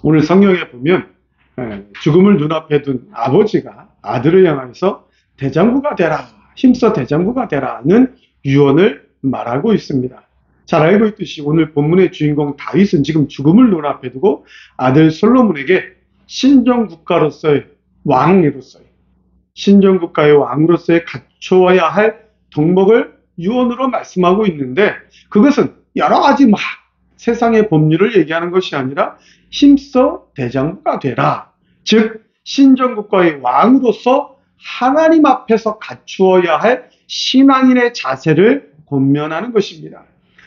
오늘 성경에 보면 죽음을 눈앞에 둔 아버지가 아들을 향해서 대장부가 되라, 힘써 대장부가 되라는 유언을 말하고 있습니다. 잘 알고 있듯이 오늘 본문의 주인공 다윗은 지금 죽음을 눈앞에 두고 아들 솔로몬에게 신정국가로서의 왕으로서의 신정국가의 왕으로서의 갖추어야 할 덕목을 유언으로 말씀하고 있는데, 그것은 여러 가지 막 세상의 법률을 얘기하는 것이 아니라 힘써 대장부가 되라, 즉 신정국가의 왕으로서 하나님 앞에서 갖추어야 할 신앙인의 자세를 권면하는 것입니다.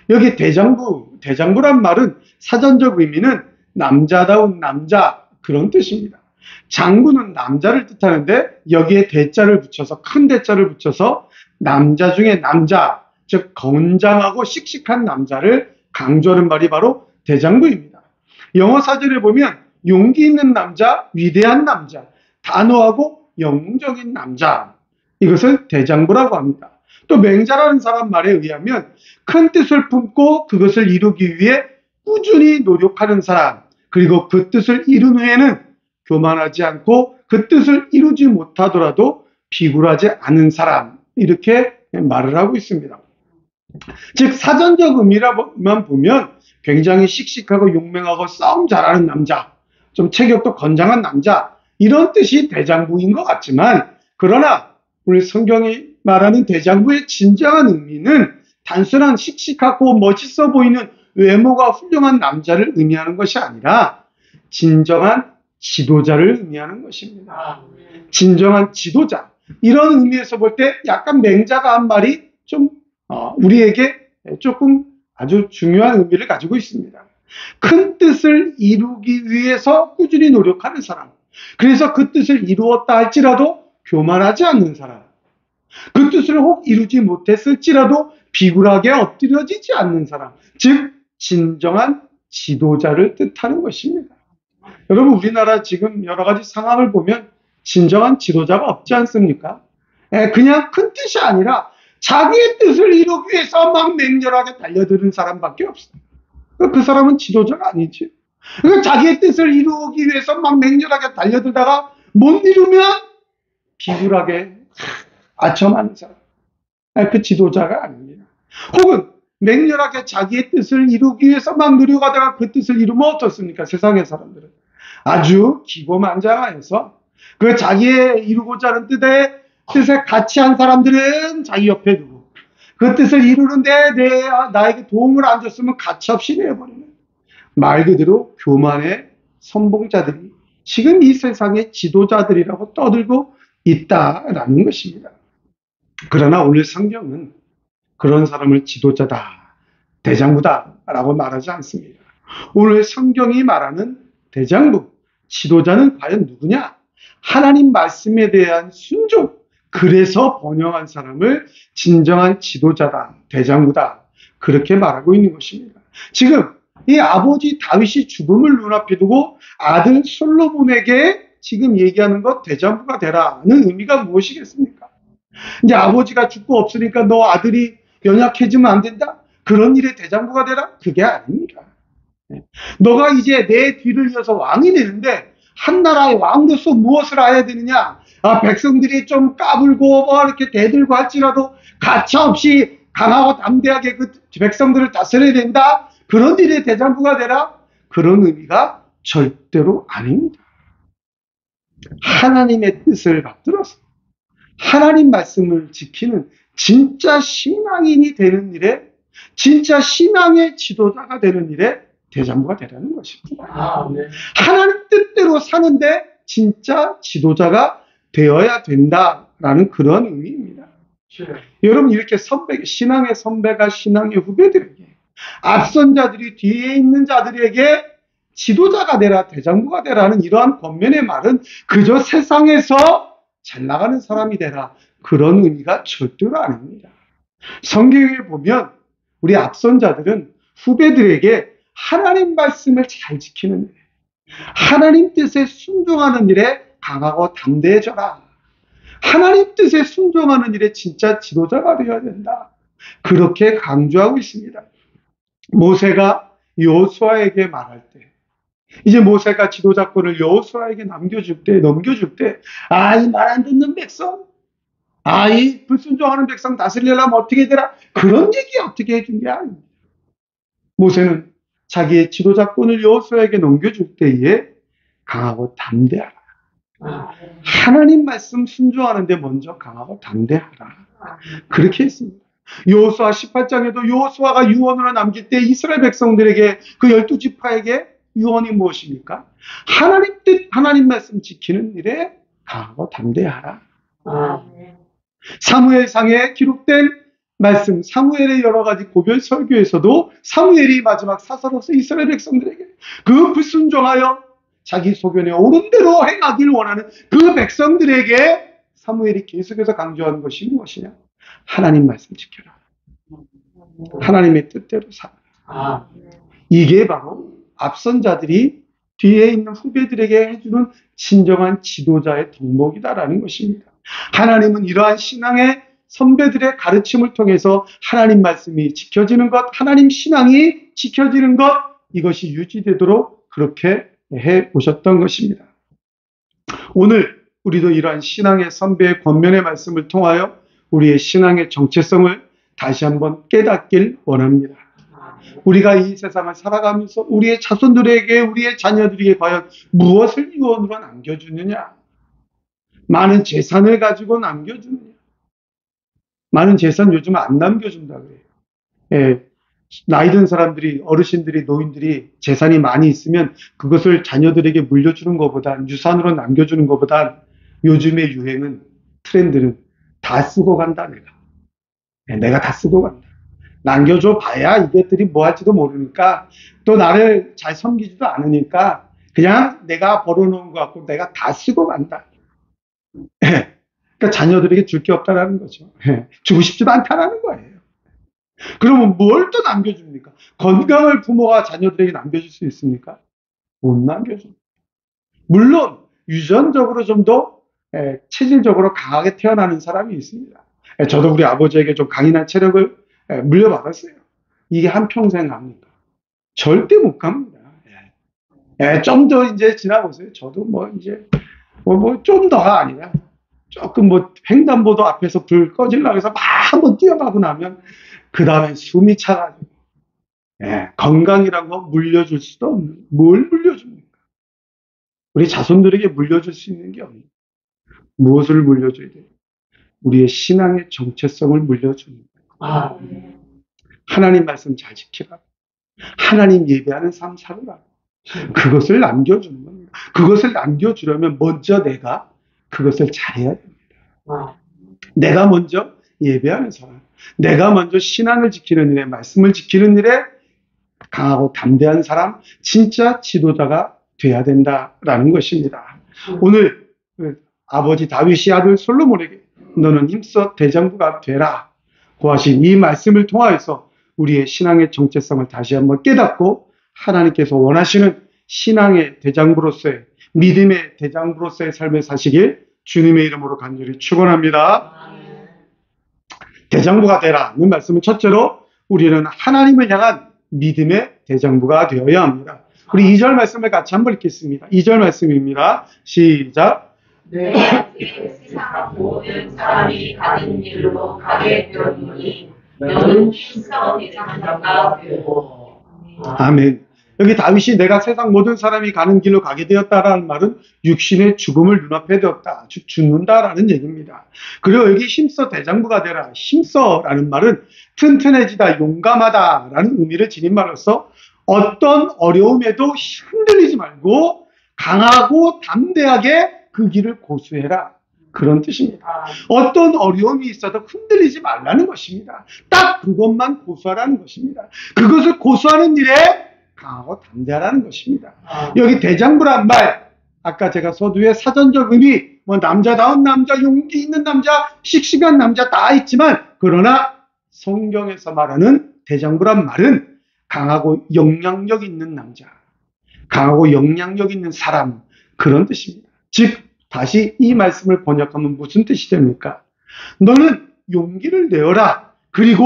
여기 대장부란 말은 사전적 의미는 남자다운 남자, 그런 뜻입니다. 장부는 남자를 뜻하는데 여기에 대자를 붙여서, 큰 대자를 붙여서 남자 중에 남자, 즉 건장하고 씩씩한 남자를 강조하는 말이 바로 대장부입니다. 영어 사전에 보면 용기 있는 남자, 위대한 남자, 단호하고 영웅적인 남자, 이것을 대장부라고 합니다. 또 맹자라는 사람 말에 의하면 큰 뜻을 품고 그것을 이루기 위해 꾸준히 노력하는 사람, 그리고 그 뜻을 이룬 후에는 교만하지 않고 그 뜻을 이루지 못하더라도 비굴하지 않은 사람, 이렇게 말을 하고 있습니다. 즉 사전적 의미만 보면 굉장히 씩씩하고 용맹하고 싸움 잘하는 남자, 좀 체격도 건장한 남자, 이런 뜻이 대장부인 것 같지만, 그러나 우리 성경이 말하는 대장부의 진정한 의미는 단순한 씩씩하고 멋있어 보이는 외모가 훌륭한 남자를 의미하는 것이 아니라 진정한 지도자를 의미하는 것입니다. 진정한 지도자, 이런 의미에서 볼 때 약간 맹자가 한 말이 좀 우리에게 조금 아주 중요한 의미를 가지고 있습니다. 큰 뜻을 이루기 위해서 꾸준히 노력하는 사람, 그래서 그 뜻을 이루었다 할지라도 교만하지 않는 사람, 그 뜻을 혹 이루지 못했을지라도 비굴하게 엎드려지지 않는 사람, 즉 진정한 지도자를 뜻하는 것입니다. 여러분, 우리나라 지금 여러 가지 상황을 보면 진정한 지도자가 없지 않습니까? 그냥 큰 뜻이 아니라 자기의 뜻을 이루기 위해서 막 맹렬하게 달려드는 사람밖에 없어요. 그 사람은 지도자가 아니지. 자기의 뜻을 이루기 위해서 막 맹렬하게 달려들다가 못 이루면 비굴하게 아첨하는 사람, 그 지도자가 아닙니다. 혹은 맹렬하게 자기의 뜻을 이루기 위해서 막 노력하다가 그 뜻을 이루면 어떻습니까? 세상의 사람들은 아주 기고만장하여서 그 자기의 이루고자 하는 뜻에 같이 한 사람들은 자기 옆에 두고, 그 뜻을 이루는데 나에게 도움을 안 줬으면 가차없이 내버리는, 말 그대로 교만의 선봉자들이 지금 이 세상의 지도자들이라고 떠들고 있다라는 것입니다. 그러나 오늘 성경은 그런 사람을 지도자다, 대장부다라고 말하지 않습니다. 오늘 성경이 말하는 대장부, 지도자는 과연 누구냐? 하나님 말씀에 대한 순종, 그래서 번영한 사람을 진정한 지도자다, 대장부다, 그렇게 말하고 있는 것입니다. 지금 이 아버지 다윗이 죽음을 눈앞에 두고 아들 솔로몬에게 지금 얘기하는 것, 대장부가 되라는 의미가 무엇이겠습니까? 이제 아버지가 죽고 없으니까 너 아들이 연약해지면 안 된다, 그런 일에 대장부가 되라? 그게 아닙니다. 너가 이제 내 뒤를 이어서 왕이 되는데 한 나라의 왕으로서 무엇을 해야 되느냐? 백성들이 좀 까불고 이렇게 대들고 할지라도 가차없이 강하고 담대하게 그 백성들을 다스려야 된다, 그런 일에 대장부가 되라? 그런 의미가 절대로 아닙니다. 하나님의 뜻을 받들어서 하나님 말씀을 지키는 진짜 신앙인이 되는 일에, 진짜 신앙의 지도자가 되는 일에 대장부가 되라는 것입니다. 네. 하나님 뜻대로 사는데 진짜 지도자가 되어야 된다라는 그런 의미입니다. 네. 여러분, 이렇게 신앙의 선배가 신앙의 후배들에게, 앞선 자들이 뒤에 있는 자들에게 지도자가 되라, 대장부가 되라는 이러한 권면의 말은 그저 세상에서 잘 나가는 사람이 되라, 그런 의미가 절대로 아닙니다. 성경에 보면 우리 앞선 자들은 후배들에게 하나님 말씀을 잘 지키는 일에, 하나님 뜻에 순종하는 일에 강하고 담대해져라, 하나님 뜻에 순종하는 일에 진짜 지도자가 되어야 된다, 그렇게 강조하고 있습니다. 모세가 여호수아에게 말할 때 이제 모세가 지도자권을 여호수아에게 넘겨줄 때, 이 말 안 듣는 백성, 이 불순종하는 백성 다스리려면 어떻게 되라? 그런 얘기 어떻게 해준 게 아닙니다. 모세는 자기의 지도자권을 여호수아에게 넘겨줄 때에 강하고 담대하라. 하나님 말씀 순종하는데 먼저 강하고 담대하라. 그렇게 했습니다. 여호수아 18장에도 여호수아가 유언으로 남길 때 이스라엘 백성들에게 그 12지파에게 유언이 무엇입니까? 하나님 뜻, 하나님 말씀 지키는 일에 강하고 담대하라. 사무엘상에 기록된 말씀, 사무엘의 여러 가지 고별 설교에서도 사무엘이 마지막 사사로서 이스라엘 백성들에게 그 불순종하여 자기 소견에 옳은 대로 행하기를 원하는 그 백성들에게 사무엘이 계속해서 강조하는 것이 무엇이냐? 하나님 말씀 지켜라. 하나님의 뜻대로 살아라. 이게 바로 앞선 자들이 뒤에 있는 후배들에게 해주는 진정한 지도자의 덕목이다라는 것입니다. 하나님은 이러한 신앙의 선배들의 가르침을 통해서 하나님 말씀이 지켜지는 것, 하나님 신앙이 지켜지는 것, 이것이 유지되도록 그렇게 해 오셨던 것입니다. 오늘 우리도 이러한 신앙의 선배의 권면의 말씀을 통하여 우리의 신앙의 정체성을 다시 한번 깨닫길 원합니다. 우리가 이 세상을 살아가면서 우리의 자손들에게, 우리의 자녀들에게 과연 무엇을 유언으로 남겨주느냐? 많은 재산을 가지고 남겨주느냐? 많은 재산 요즘 안 남겨준다 그래요. 예, 나이 든 사람들이, 어르신들이, 노인들이 재산이 많이 있으면 그것을 자녀들에게 물려주는 것보다, 유산으로 남겨주는 것보다 요즘의 유행은, 트렌드는 다 쓰고 간다, 내가. 내가 다 쓰고 간다. 남겨줘 봐야 이것들이 뭐 할지도 모르니까, 또 나를 잘 섬기지도 않으니까 그냥 내가 벌어놓은 것 같고 내가 다 쓰고 간다. 그러니까 자녀들에게 줄 게 없다라는 거죠. 주고 싶지도 않다라는 거예요. 그러면 뭘 또 남겨줍니까? 건강을 부모가 자녀들에게 남겨줄 수 있습니까? 못 남겨줍니다. 물론 유전적으로 좀 더 체질적으로 강하게 태어나는 사람이 있습니다. 저도 우리 아버지에게 좀 강인한 체력을 물려받았어요. 이게 한평생 갑니까? 절대 못 갑니다. 좀 더 이제 지나보세요. 저도 뭐 이제 좀 더가 아니라 조금 횡단보도 앞에서 불 꺼지려고 해서 막 한번 뛰어가고 나면 그 다음에 숨이 차가지고 건강이란 거 물려줄 수도 없는, 뭘 물려줍니까? 우리 자손들에게 물려줄 수 있는 게 없는, 무엇을 물려줘야 돼요? 우리의 신앙의 정체성을 물려주는 거예요. 하나님 말씀 잘 지키라. 하나님 예배하는 삶 살아라. 그것을 남겨주는 겁니다. 그것을 남겨주려면 먼저 내가 그것을 잘해야 됩니다. 내가 먼저 예배하는 사람, 내가 먼저 신앙을 지키는 일에, 말씀을 지키는 일에 강하고 담대한 사람, 진짜 지도자가 돼야 된다라는 것입니다. 오늘 아버지 다윗이 아들 솔로몬에게 너는 힘써 대장부가 되라 고하신 이 말씀을 통하여서 우리의 신앙의 정체성을 다시 한번 깨닫고 하나님께서 원하시는 신앙의 대장부로서의, 믿음의 대장부로서의 삶을 사시길 주님의 이름으로 간절히 축원합니다. 대장부가 되라는 말씀은 첫째로 우리는 하나님을 향한 믿음의 대장부가 되어야 합니다. 우리 2절 말씀을 같이 한번 읽겠습니다. 2절 말씀입니다. 시작. 네, 세상 모든 사람이 가는 길로 가게 되었으니 너는 힘써 대장부가 되고. 아멘. 여기 다윗이 내가 세상 모든 사람이 가는 길로 가게 되었다라는 말은 육신의 죽음을 눈앞에 두었다, 죽는다라는 얘기입니다. 그리고 여기 힘써 대장부가 되라, 힘써라는 말은 튼튼해지다, 용감하다라는 의미를 지닌 말로서 어떤 어려움에도 흔들리지 말고 강하고 담대하게 그 길을 고수해라, 그런 뜻입니다. 어떤 어려움이 있어도 흔들리지 말라는 것입니다. 딱 그것만 고수하라는 것입니다. 그것을 고수하는 일에 강하고 담대하라는 것입니다. 여기 대장부란 말, 아까 제가 서두에 사전적 의미, 남자다운 남자, 용기 있는 남자, 씩씩한 남자 다 있지만, 그러나 성경에서 말하는 대장부란 말은 강하고 영향력 있는 남자, 강하고 영향력 있는 사람, 그런 뜻입니다. 즉 다시 이 말씀을 번역하면 무슨 뜻이 됩니까? 너는 용기를 내어라, 그리고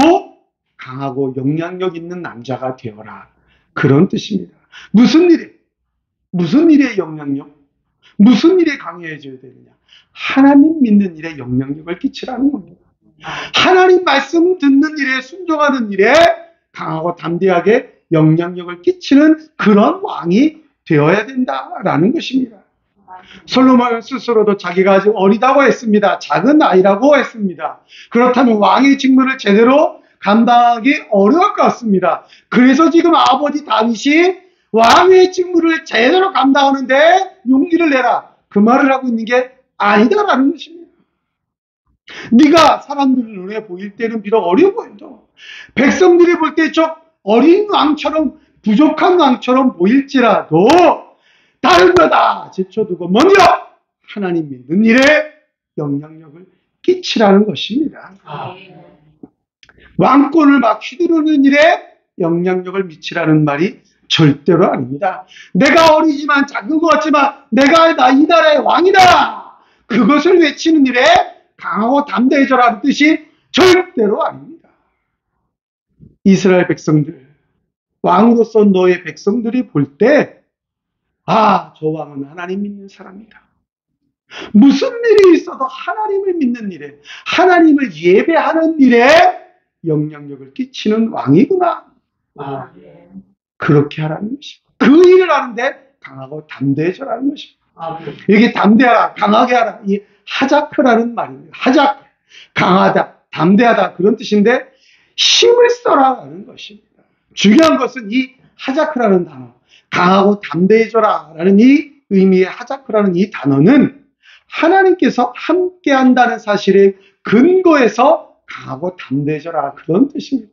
강하고 영향력 있는 남자가 되어라, 그런 뜻입니다. 무슨 일이? 무슨 일에 영향력? 무슨 일에 강해져야 되느냐? 하나님 믿는 일에 영향력을 끼치라는 겁니다. 하나님 말씀 듣는 일에, 순종하는 일에 강하고 담대하게 영향력을 끼치는 그런 왕이 되어야 된다라는 것입니다. 솔로몬 스스로도 자기가 아직 어리다고 했습니다. 작은 아이라고 했습니다. 그렇다면 왕의 직무를 제대로 감당하기 어려울 것 같습니다. 그래서 지금 아버지 다윗이 왕의 직무를 제대로 감당하는데 용기를 내라, 그 말을 하고 있는 게 아니다라는 것입니다. 네가 사람들 눈에 보일 때는 비록 어려 보여도, 백성들이 볼 때 좀 어린 왕처럼, 부족한 왕처럼 보일지라도 다른 거다 제쳐두고 먼저 하나님 믿는 일에 영향력을 끼치라는 것입니다. 왕권을 막 휘두르는 일에 영향력을 미치라는 말이 절대로 아닙니다. 내가 어리지만 작은 것 같지만 내가 이 나라의 왕이다, 그것을 외치는 일에 강하고 담대해져라는 뜻이 절대로 아닙니다. 이스라엘 백성들, 왕으로서 너의 백성들이 볼 때, 아, 저 왕은 하나님 믿는 사람이다. 무슨 일이 있어도 하나님을 믿는 일에, 하나님을 예배하는 일에 영향력을 끼치는 왕이구나. 그렇게 하라는 것입니다. 그 일을 하는데 강하고 담대해져라는 것입니다. 여기 담대하라, 강하게 하라, 이 하자크라는 말입니다. 하자크, 강하다, 담대하다, 그런 뜻인데 힘을 써라라는 것입니다. 중요한 것은 이 하자크라는 단어, 강하고 담대해져라라는 이 의미의 하자크라는 이 단어는 하나님께서 함께한다는 사실의 근거에서 강하고 담대해져라, 그런 뜻입니다.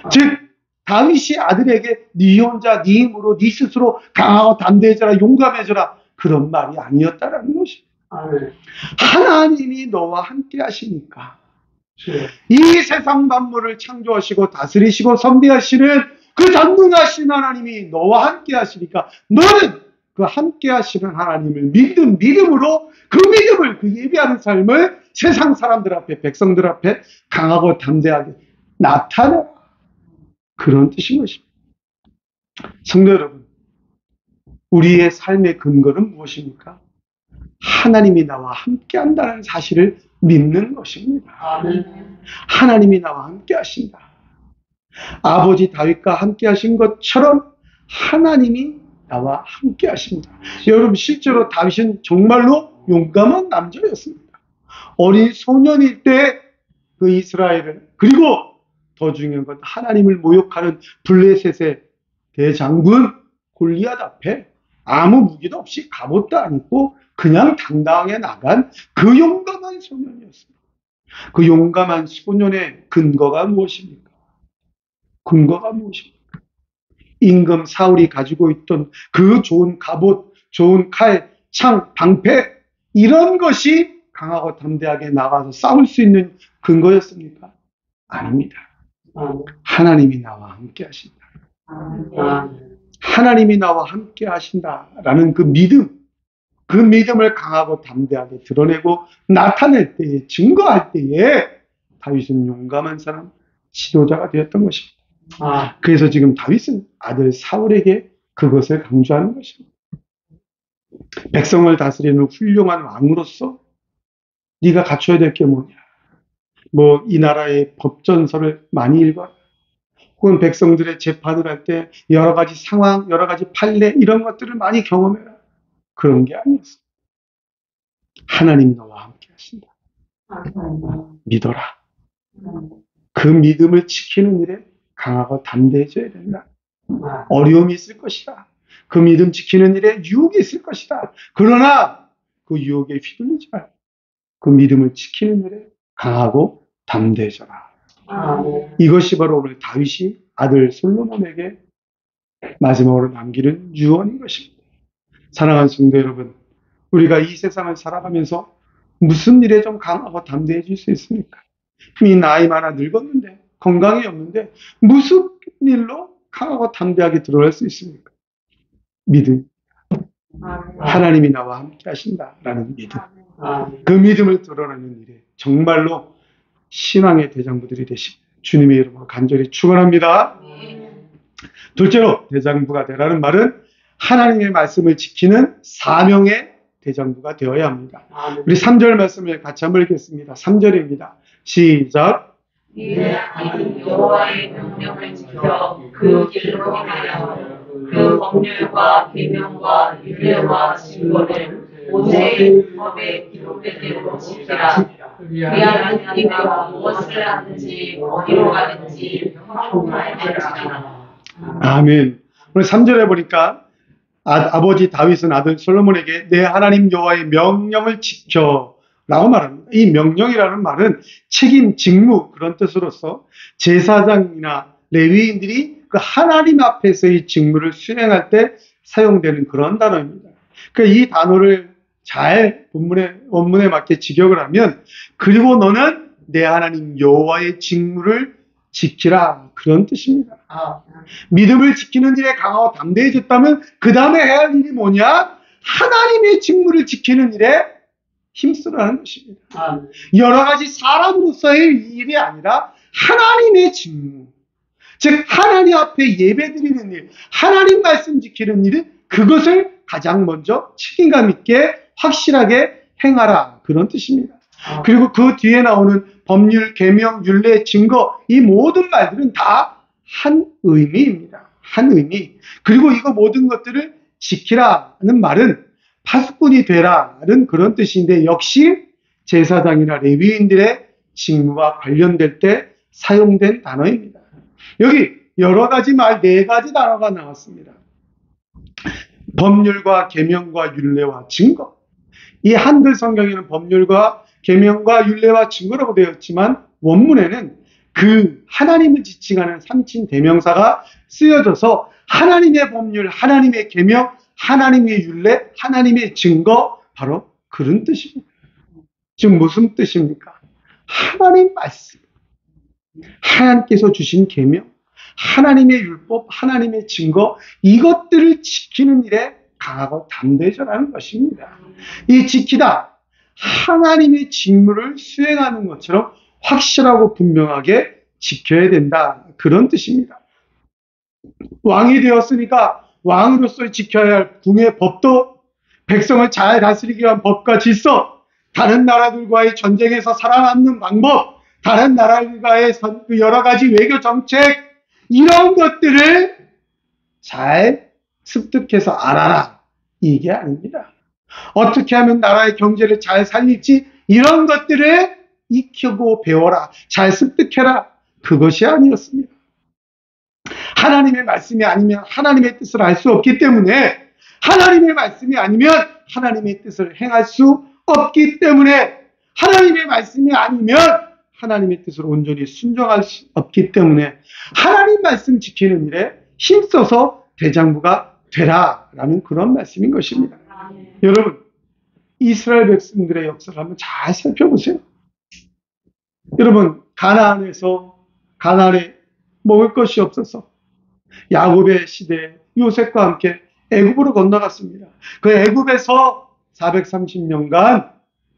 즉 다윗이 아들에게 네 혼자, 네 힘으로, 네 스스로 강하고 담대해져라, 용감해져라, 그런 말이 아니었다라는 것입니다. 하나님이 너와 함께 하시니까, 이 세상 만물을 창조하시고 다스리시고 선비하시는 그 전능하신 하나님이 너와 함께 하시니까 너는 그 함께 하시는 하나님을 믿음으로 그 믿음을, 그 예배하는 삶을 세상 사람들 앞에, 백성들 앞에 강하고 담대하게 나타내라, 그런 뜻인 것입니다. 성도 여러분, 우리의 삶의 근거는 무엇입니까? 하나님이 나와 함께 한다는 사실을 믿는 것입니다. 하나님이 나와 함께 하신다. 아버지 다윗과 함께 하신 것처럼 하나님이 나와 함께 하신다. 여러분, 실제로 다윗은 정말로 용감한 남자였습니다. 어린 소년일 때 그 이스라엘을, 그리고 더 중요한 건 하나님을 모욕하는 블레셋의 대장군 골리앗 앞에 아무 무기도 없이 갑옷도 안 입고 그냥 당당하게 나간 그 용감한 소년이었습니다. 그 용감한 소년의 근거가 무엇입니까? 근거가 무엇입니까? 임금 사울이 가지고 있던 그 좋은 갑옷, 좋은 칼, 창, 방패, 이런 것이 강하고 담대하게 나가서 싸울 수 있는 근거였습니까? 아닙니다. 하나님이 나와 함께 하신다. 하나님이 나와 함께 하신다라는 그 믿음, 그 믿음을 강하고 담대하게 드러내고 나타낼 때에, 증거할 때에 다윗은 용감한 사람, 지도자가 되었던 것입니다. 그래서 지금 다윗은 아들 사울에게 그것을 강조하는 것입니다. 백성을 다스리는 훌륭한 왕으로서 네가 갖춰야 될 게 뭐냐? 뭐 이 나라의 법전서를 많이 읽어라. 혹은 백성들의 재판을 할 때 여러 가지 상황, 여러 가지 판례, 이런 것들을 많이 경험해라. 그런 게 아니었어. 하나님이 너와 함께 하신다. 믿어라. 그 믿음을 지키는 일에 강하고 담대해져야 된다. 어려움이 있을 것이다. 그 믿음 지키는 일에 유혹이 있을 것이다. 그러나 그 유혹에 휘둘리지 말고 그 믿음을 지키는 일에 강하고 담대해져라. 이것이 바로 오늘 다윗이 아들 솔로몬에게 마지막으로 남기는 유언인 것입니다. 사랑하는 성도 여러분, 우리가 이 세상을 살아가면서 무슨 일에 좀 강하고 담대해질 수 있습니까? 이미 나이 많아 늙었는데, 건강이 없는데 무슨 일로 강하고 담대하게 드러날 수 있습니까? 믿음. 하나님이 나와 함께 하신다라는 믿음. 그 믿음을 드러내는 일에 정말로 신앙의 대장부들이 되시길 주님의 이름으로 간절히 축원합니다. 둘째로 대장부가 되라는 말은 하나님의 말씀을 지키는 사명의 대장부가 되어야 합니다. 우리 3절 말씀을 같이 한번 읽겠습니다. 3절입니다. 시작. 이는 여호와의 명령을 지켜 그 길로 행하여 그 법률과 계명과 율례와 증거를 모세의 법에 기록된 대로 지키라. 그리하면 네가 무엇을 하든지 어디로 가든지 평안할 것이라. 아멘. 오늘 3절에 보니까 아버지 다윗은 아들 솔로몬에게 내 하나님 여호와의 명령을 지켜 라고 말합니다. 이 명령이라는 말은 책임, 직무 그런 뜻으로서 제사장이나 레위인들이 그 하나님 앞에서의 직무를 수행할 때 사용되는 그런 단어입니다. 그러니까 이 단어를 잘 원문에 맞게 직역을 하면 그리고 너는 내 하나님 여호와의 직무를 지키라 그런 뜻입니다. 믿음을 지키는 일에 강하고 담대해졌다면 그 다음에 해야 할 일이 뭐냐? 하나님의 직무를 지키는 일에 힘쓰라는 것입니다. 여러 가지 사람으로서의 일이 아니라 하나님의 직무, 즉 하나님 앞에 예배드리는 일, 하나님 말씀 지키는 일, 그것을 가장 먼저 책임감 있게 확실하게 행하라 그런 뜻입니다. 그리고 그 뒤에 나오는 법률, 계명, 율례, 증거 이 모든 말들은 다 한 의미입니다. 한 의미. 그리고 이거 모든 것들을 지키라는 말은 파수꾼이 되라는 그런 뜻인데 역시 제사장이나 레위인들의 직무와 관련될 때 사용된 단어입니다. 여기 여러 가지 말, 4가지 단어가 나왔습니다. 법률과 계명과 율례와 증거. 이 한글 성경에는 법률과 계명과 율례와 증거라고 되어 있지만 원문에는 그 하나님을 지칭하는 삼친 대명사가 쓰여져서 하나님의 법률, 하나님의 계명, 하나님의 율례, 하나님의 증거 바로 그런 뜻입니다. 지금 무슨 뜻입니까? 하나님 말씀, 하나님께서 주신 계명, 하나님의 율법, 하나님의 증거 이것들을 지키는 일에 강하고 담대해져라는 것입니다. 이 지키다 하나님의 직무를 수행하는 것처럼 확실하고 분명하게 지켜야 된다 그런 뜻입니다. 왕이 되었으니까 왕으로서 지켜야 할 궁의 법도 백성을 잘 다스리기 위한 법과 질서, 다른 나라들과의 전쟁에서 살아남는 방법, 다른 나라들과의 여러 가지 외교 정책 이런 것들을 잘 습득해서 알아라 이게 아닙니다. 어떻게 하면 나라의 경제를 잘 살릴지 이런 것들을 익히고 배워라, 잘 습득해라 그것이 아니었습니다. 하나님의 말씀이 아니면 하나님의 뜻을 알 수 없기 때문에 하나님의 말씀이 아니면 하나님의 뜻을 행할 수 없기 때문에 하나님의 말씀이 아니면 하나님의 뜻을 온전히 순종할 수 없기 때문에 하나님 말씀 지키는 일에 힘써서 대장부가 되라라는 그런 말씀인 것입니다. 여러분 이스라엘 백성들의 역사를 한번 잘 살펴보세요. 여러분 가나안에 먹을 것이 없어서 야곱의 시대에 요셉과 함께 애굽으로 건너갔습니다. 그 애굽에서 430년간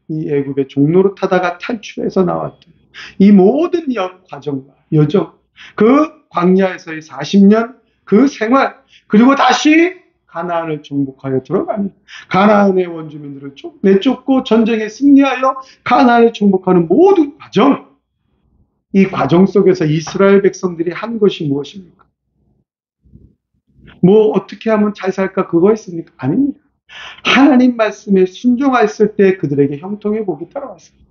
이 애굽의 종로로 타다가 탈출해서 나왔던 이 모든 과정과 여정, 그 광야에서의 40년 그 생활, 그리고 다시 가나안을 정복하여 들어가는 가나안의 원주민들을 내쫓고 전쟁에 승리하여 가나안을 정복하는 모든 과정, 이 과정 속에서 이스라엘 백성들이 한 것이 무엇입니까? 뭐 어떻게 하면 잘 살까 그거 있습니까? 아닙니다. 하나님 말씀에 순종했을 때 그들에게 형통의 복이 따라왔습니다.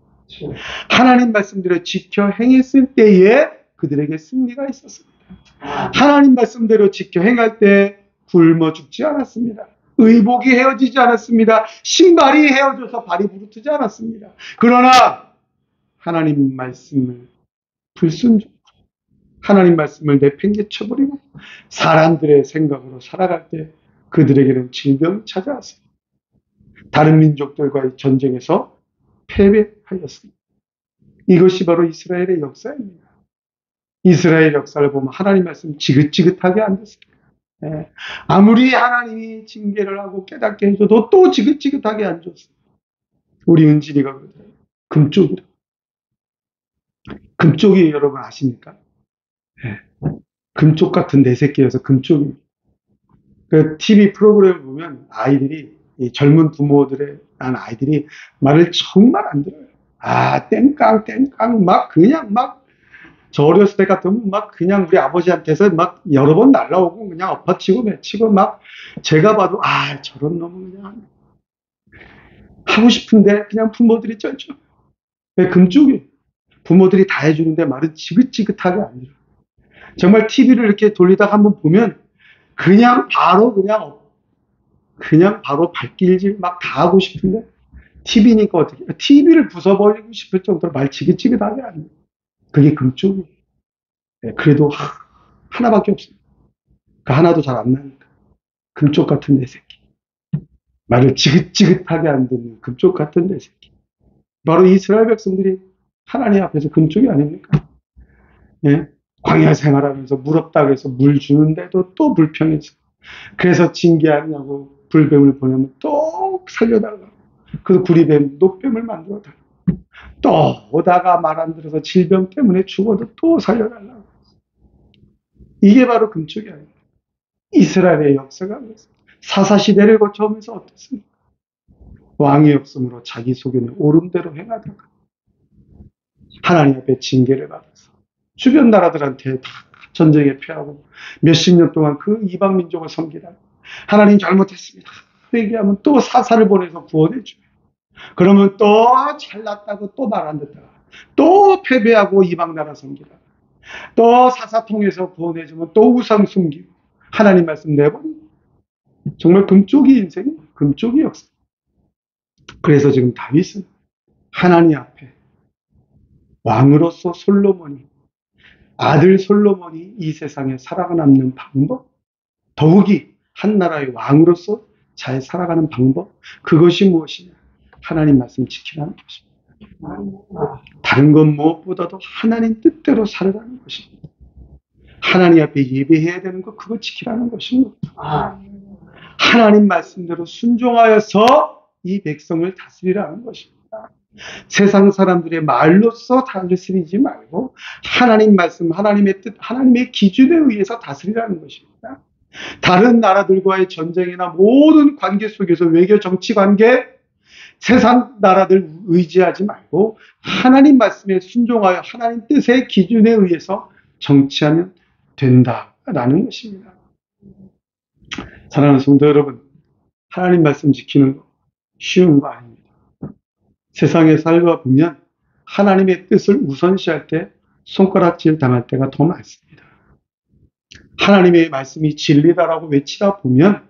하나님 말씀대로 지켜 행했을 때에 그들에게 승리가 있었습니다. 하나님 말씀대로 지켜 행할 때 굶어 죽지 않았습니다. 의복이 헤어지지 않았습니다. 신발이 헤어져서 발이 부르트지 않았습니다. 그러나 하나님 말씀을 불순종, 하나님 말씀을 내팽개쳐버리고 사람들의 생각으로 살아갈 때 그들에게는 질병이 찾아왔습니다. 다른 민족들과의 전쟁에서 패배하였습니다. 이것이 바로 이스라엘의 역사입니다. 이스라엘 역사를 보면 하나님 말씀 지긋지긋하게 앉았습니다. 아무리 하나님이 징계를 하고 깨닫게 해줘도 또 지긋지긋하게 앉았습니다. 우리 은진이가 그러더라고요. 금쪽이라. 금쪽이 여러분 아십니까? 금쪽 같은 내 새끼여서 금쪽입니다. 그 TV 프로그램을 보면 아이들이, 이 젊은 부모들의 아이들이 말을 정말 안 들어요. 아, 땡깡, 막 그냥 막, 저 어렸을 때 같으면 막 그냥 우리 아버지한테서 막 여러 번 날라오고 그냥 엎어치고 매치고 막 제가 봐도 아, 저런 놈은 그냥 하고 싶은데 그냥 부모들이 쩔죠. 금쪽이 부모들이 다 해주는데 말은 지긋지긋하게 안 들어요. 정말 TV를 이렇게 돌리다가 한번 보면 그냥 바로 발길질 막 다 하고 싶은데 TV니까 어떻게 TV를 부숴버리고 싶을 정도로 말 지긋지긋하게 안 해요. 그게 금쪽이에요. 그래도 하나밖에 없어요. 그 하나도 잘 안 나니까. 금쪽 같은 내 새끼. 말을 지긋지긋하게 안 듣는 금쪽 같은 내 새끼. 바로 이스라엘 백성들이 하나님 앞에서 금쪽이 아닙니까? 예? 광야 생활하면서 물 없다고 해서 물 주는데도 또 불평해서 그래서 징계하냐고 불뱀을 보내면 또 살려달라고. 그래서 구리뱀, 녹뱀을 만들어 달라고. 또 오다가 말 안 들어서 질병 때문에 죽어도 또 살려달라고. 이게 바로 금쪽이 아닙니다. 이스라엘의 역사가 그렇습니다. 사사시대를 거쳐오면서 어떻습니까? 왕이 없으므로 자기 소견에 옳은 대로 행하다가 하나님 앞에 징계를 받아서 주변 나라들한테 다 전쟁에 패하고 몇십 년 동안 그 이방 민족을 섬기다가 하나님 잘못했습니다. 회개하면 또 사사를 보내서 구원해줘요. 그러면 또 잘났다고 또 말 안 듣다가 또 패배하고 이방 나라 섬기다가 또 사사 통해서 구원해주면 또 우상 숨기고 하나님 말씀 내버리고 정말 금쪽이 인생이에요. 금쪽이 역사. 그래서 지금 다윗은 하나님 앞에 왕으로서 솔로몬이 아들 솔로몬이 이 세상에 살아남는 방법, 더욱이 한 나라의 왕으로서 잘 살아가는 방법, 그것이 무엇이냐? 하나님 말씀 지키라는 것입니다. 다른 것 무엇보다도 하나님 뜻대로 살아가는 것입니다. 하나님 앞에 예배해야 되는 것, 그거 지키라는 것입니다. 하나님 말씀대로 순종하여서 이 백성을 다스리라는 것입니다. 세상 사람들의 말로써 다스리지 말고 하나님 말씀, 하나님의 뜻, 하나님의 기준에 의해서 다스리라는 것입니다. 다른 나라들과의 전쟁이나 모든 관계 속에서 외교 정치 관계, 세상 나라들 의지하지 말고 하나님 말씀에 순종하여 하나님 뜻의 기준에 의해서 정치하면 된다라는 것입니다. 사랑하는 성도 여러분, 하나님 말씀 지키는 거 쉬운 거 아닙니다. 세상에 살다 보면 하나님의 뜻을 우선시할 때 손가락질 당할 때가 더 많습니다. 하나님의 말씀이 진리다라고 외치다 보면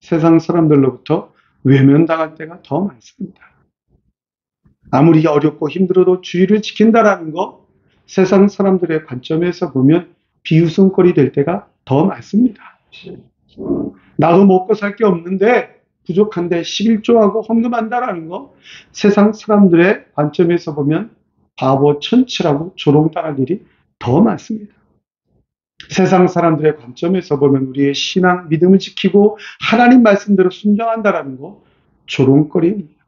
세상 사람들로부터 외면당할 때가 더 많습니다. 아무리 어렵고 힘들어도 주의를 지킨다라는 거 세상 사람들의 관점에서 보면 비웃음거리 될 때가 더 많습니다. 나도 먹고 살 게 없는데 부족한데 11조하고 헌금한다라는 거 세상 사람들의 관점에서 보면 바보 천치라고 조롱당할 일이 더 많습니다. 세상 사람들의 관점에서 보면 우리의 신앙, 믿음을 지키고 하나님 말씀대로 순종한다라는 거 조롱거리입니다.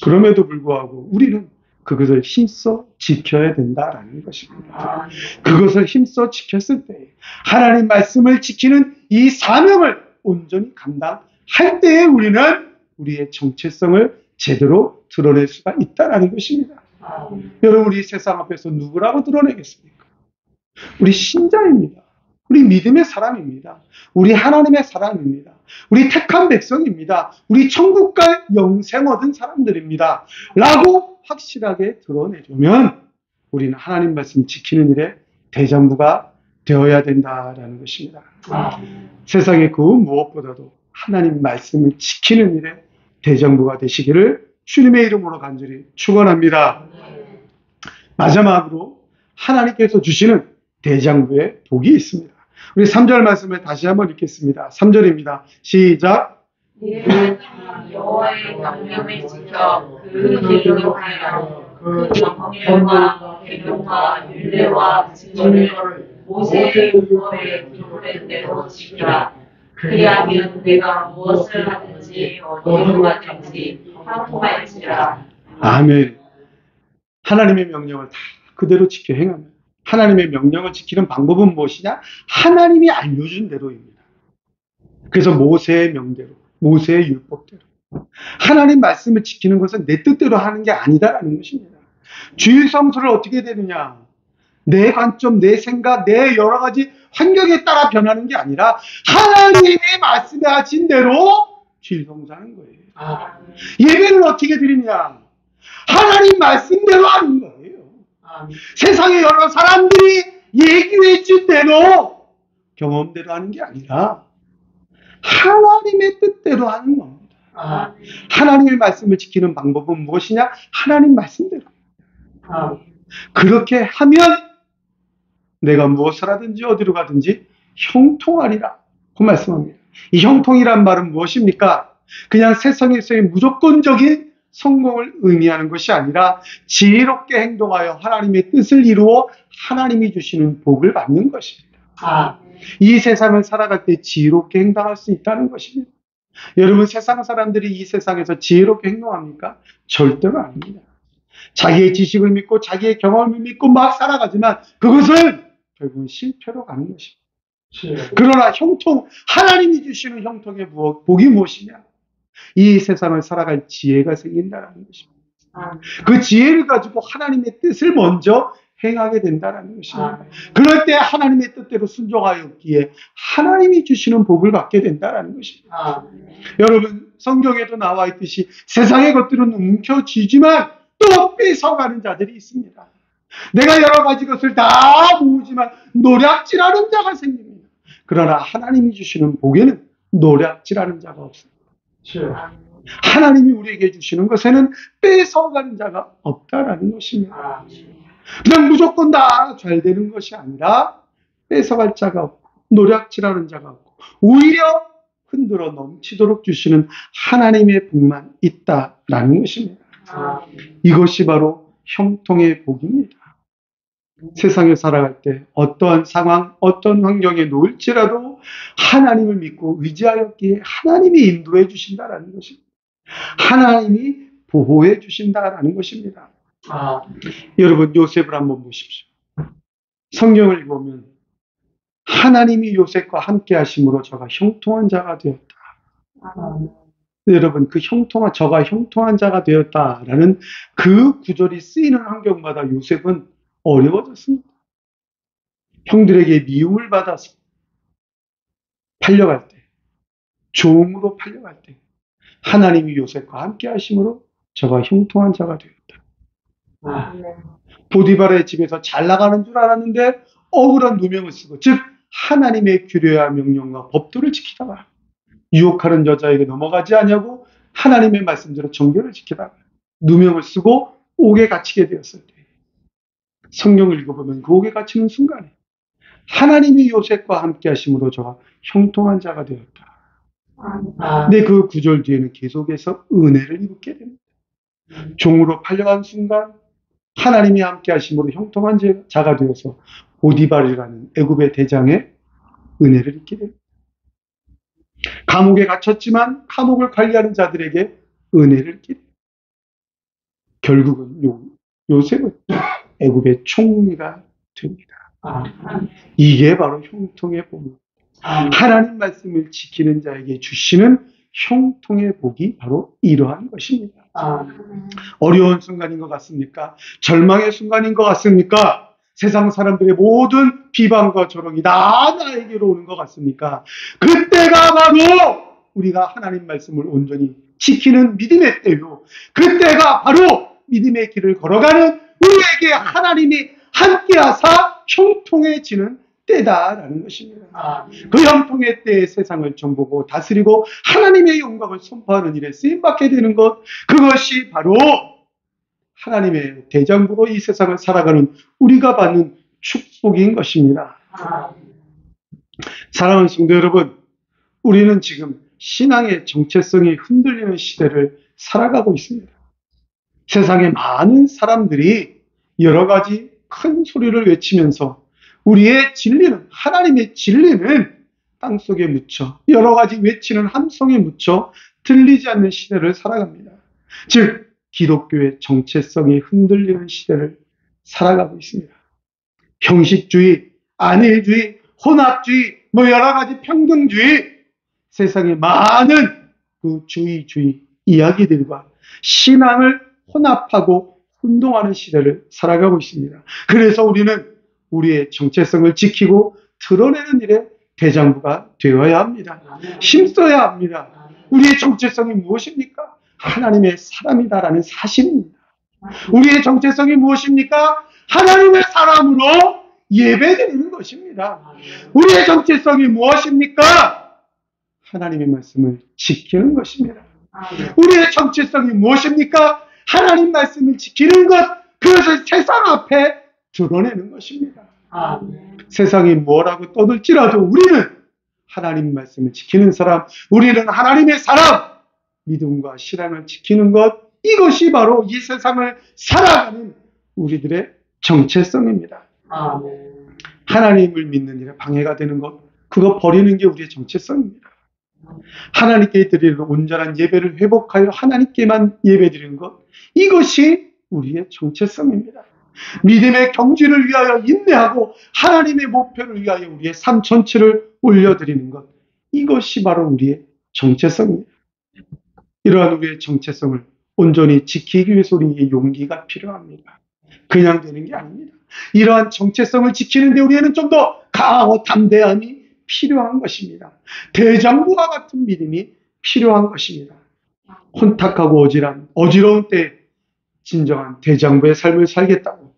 그럼에도 불구하고 우리는 그것을 힘써 지켜야 된다라는 것입니다. 그것을 힘써 지켰을 때 하나님 말씀을 지키는 이 사명을 온전히 감당할 때에 우리는 우리의 정체성을 제대로 드러낼 수가 있다는 것입니다. 여러분, 우리 세상 앞에서 누구라고 드러내겠습니까? 우리 신자입니다. 우리 믿음의 사람입니다. 우리 하나님의 사람입니다. 우리 택한 백성입니다. 우리 천국과 영생 얻은 사람들입니다. 라고 확실하게 드러내주면 우리는 하나님 말씀 지키는 일에 대장부가 되어야 된다라는 것입니다. 세상의 그 무엇보다도 하나님 말씀을 지키는 일에 대장부가 되시기를 주님의 이름으로 간절히 축원합니다. 마지막으로 하나님께서 주시는 대장부의 복이 있습니다. 우리 3절 말씀을 다시 한번 읽겠습니다. 3절입니다. 시작. 이는 여호와의 명령을 지켜 그 길로 하여 그 법률과 계명과 율례와 징조를 모세의 율법에 기록된 대로 지키라. 그리하면 내가 무엇을 하든지 어디로 가든지 형통할지라. 아멘. 하나님의 명령을 다 그대로 지켜 행하면 하나님의 명령을 지키는 방법은 무엇이냐? 하나님이 알려준 대로입니다. 그래서 모세의 명대로, 모세의 율법대로 하나님 말씀을 지키는 것은 내 뜻대로 하는 게 아니다라는 것입니다. 주일 성수를 어떻게 되느냐? 내 관점, 내 생각, 내 여러 가지 환경에 따라 변하는 게 아니라 하나님이 말씀하신 대로 주일 성수하는 거예요. 예배는 어떻게 드리냐? 하나님 말씀대로 하는 거예요. 세상에 여러 사람들이 얘기해 준 대로 경험대로 하는 게 아니라 하나님의 뜻대로 하는 겁니다. 하나님의 말씀을 지키는 방법은 무엇이냐? 하나님 말씀대로. 그렇게 하면 내가 무엇을 하든지 어디로 가든지 형통하리라 그 말씀합니다. 이 형통이란 말은 무엇입니까? 그냥 세상에서의 무조건적인 성공을 의미하는 것이 아니라 지혜롭게 행동하여 하나님의 뜻을 이루어 하나님이 주시는 복을 받는 것입니다. 이 세상을 살아갈 때 지혜롭게 행동할 수 있다는 것입니다. 여러분, 세상 사람들이 이 세상에서 지혜롭게 행동합니까? 절대로 아닙니다. 자기의 지식을 믿고 자기의 경험을 믿고 막 살아가지만 그것은 결국은 실패로 가는 것입니다. 그러나 형통, 하나님이 주시는 형통의 복이 무엇이냐? 이 세상을 살아갈 지혜가 생긴다는 것입니다. 그 지혜를 가지고 하나님의 뜻을 먼저 행하게 된다는 것입니다. 그럴 때 하나님의 뜻대로 순종하였기에 하나님이 주시는 복을 받게 된다는 것입니다. 여러분, 성경에도 나와 있듯이 세상의 것들은 움켜쥐지만 또 뺏어가는 자들이 있습니다. 내가 여러 가지 것을 다 모으지만 노략질하는 자가 생깁니다. 그러나 하나님이 주시는 복에는 노략질하는 자가 없습니다. 하나님이 우리에게 주시는 것에는 뺏어가는 자가 없다라는 것입니다. 그냥 무조건 다 잘 되는 것이 아니라 뺏어갈 자가 없고 노략질하는 자가 없고 오히려 흔들어 넘치도록 주시는 하나님의 복만 있다라는 것입니다. 이것이 바로 형통의 복입니다. 세상에 살아갈 때 어떠한 상황, 어떤 환경에 놓일지라도 하나님을 믿고 의지하였기에 하나님이 인도해 주신다라는 것입니다. 하나님이 보호해 주신다라는 것입니다. 여러분, 요셉을 한번 보십시오. 성경을 읽으면 하나님이 요셉과 함께 하심으로 저가 형통한 자가 되었다. 여러분, 그 저가 형통한 자가 되었다라는 그 구절이 쓰이는 환경마다 요셉은 어려워졌습니다. 형들에게 미움을 받아서 팔려갈 때, 종으로 팔려갈 때 하나님이 요셉과 함께 하심으로 저가 형통한 자가 되었다. 보디발의 집에서 잘 나가는 줄 알았는데 억울한 누명을 쓰고, 즉 하나님의 규례와 명령과 법도를 지키다가 유혹하는 여자에게 넘어가지 않냐고 하나님의 말씀대로 정결을 지키다가 누명을 쓰고 옥에 갇히게 되었을 때, 성경을 읽어보면 그 옥에 갇히는 순간에 하나님이 요셉과 함께 하심으로 저가 형통한 자가 되었다. 근데 그 구절 뒤에는 계속해서 은혜를 입게 됩니다. 종으로 팔려간 순간 하나님이 함께 하심으로 형통한 자가 되어서 보디발이라는 애굽의 대장의 은혜를 입게 됩니다. 감옥에 갇혔지만 감옥을 관리하는 자들에게 은혜를 입게 됩니다. 결국은 요셉은 애굽의 총리가 됩니다. 이게 바로 형통의 복입니다. 하나님 말씀을 지키는 자에게 주시는 형통의 복이 바로 이러한 것입니다. 어려운 순간인 것 같습니까? 절망의 순간인 것 같습니까? 세상 사람들의 모든 비방과 조롱이 다 나에게로 오는 것 같습니까? 그때가 바로 우리가 하나님 말씀을 온전히 지키는 믿음의 때요. 그때가 바로 믿음의 길을 걸어가는 우리에게 하나님이 함께하사 형통해지는 때다라는 것입니다. 그 형통의 때에 세상을 정보고 다스리고 하나님의 영광을 선포하는 일에 쓰임받게 되는 것, 그것이 바로 하나님의 대장부로 이 세상을 살아가는 우리가 받는 축복인 것입니다. 사랑하는 성도 여러분, 우리는 지금 신앙의 정체성이 흔들리는 시대를 살아가고 있습니다. 세상의 많은 사람들이 여러 가지 큰 소리를 외치면서 우리의 진리는, 하나님의 진리는 땅속에 묻혀 여러 가지 외치는 함성에 묻혀 들리지 않는 시대를 살아갑니다. 즉 기독교의 정체성이 흔들리는 시대를 살아가고 있습니다. 형식주의, 안일주의, 혼합주의, 여러 가지 평등주의, 세상의 많은 그 주의 이야기들과 신앙을 혼합하고 혼동하는 시대를 살아가고 있습니다. 그래서 우리는 우리의 정체성을 지키고 드러내는 일에 대장부가 되어야 합니다. 힘써야 합니다. 우리의 정체성이 무엇입니까? 하나님의 사람이다라는 사실입니다. 우리의 정체성이 무엇입니까? 하나님의 사람으로 예배드리는 것입니다. 우리의 정체성이 무엇입니까? 하나님의 말씀을 지키는 것입니다. 우리의 정체성이 무엇입니까? 하나님 말씀을 지키는 것, 그것을 세상 앞에 드러내는 것입니다. 세상이 뭐라고 떠들지라도 우리는 하나님 말씀을 지키는 사람, 우리는 하나님의 사람, 믿음과 신앙을 지키는 것, 이것이 바로 이 세상을 살아가는 우리들의 정체성입니다. 하나님을 믿는 일에 방해가 되는 것, 그거 버리는 게 우리의 정체성입니다. 하나님께 드리는 온전한 예배를 회복하여 하나님께만 예배드리는 것, 이것이 우리의 정체성입니다. 믿음의 경주를 위하여 인내하고 하나님의 목표를 위하여 우리의 삶 전체를 올려드리는 것, 이것이 바로 우리의 정체성입니다. 이러한 우리의 정체성을 온전히 지키기 위해서 우리에게 용기가 필요합니다. 그냥 되는 게 아닙니다. 이러한 정체성을 지키는 데 우리에는 좀 더 강하고 담대함이 필요한 것입니다. 대장부와 같은 믿음이 필요한 것입니다. 혼탁하고 어지러운 때 진정한 대장부의 삶을 살겠다고,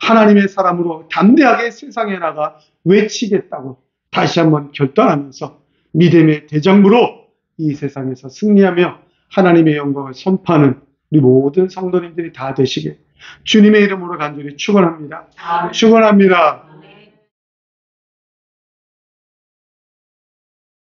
하나님의 사람으로 담대하게 세상에 나가 외치겠다고 다시 한번 결단하면서 믿음의 대장부로 이 세상에서 승리하며 하나님의 영광을 선포하는 우리 모든 성도님들이 다 되시길 주님의 이름으로 간절히 축원합니다. 축원합니다.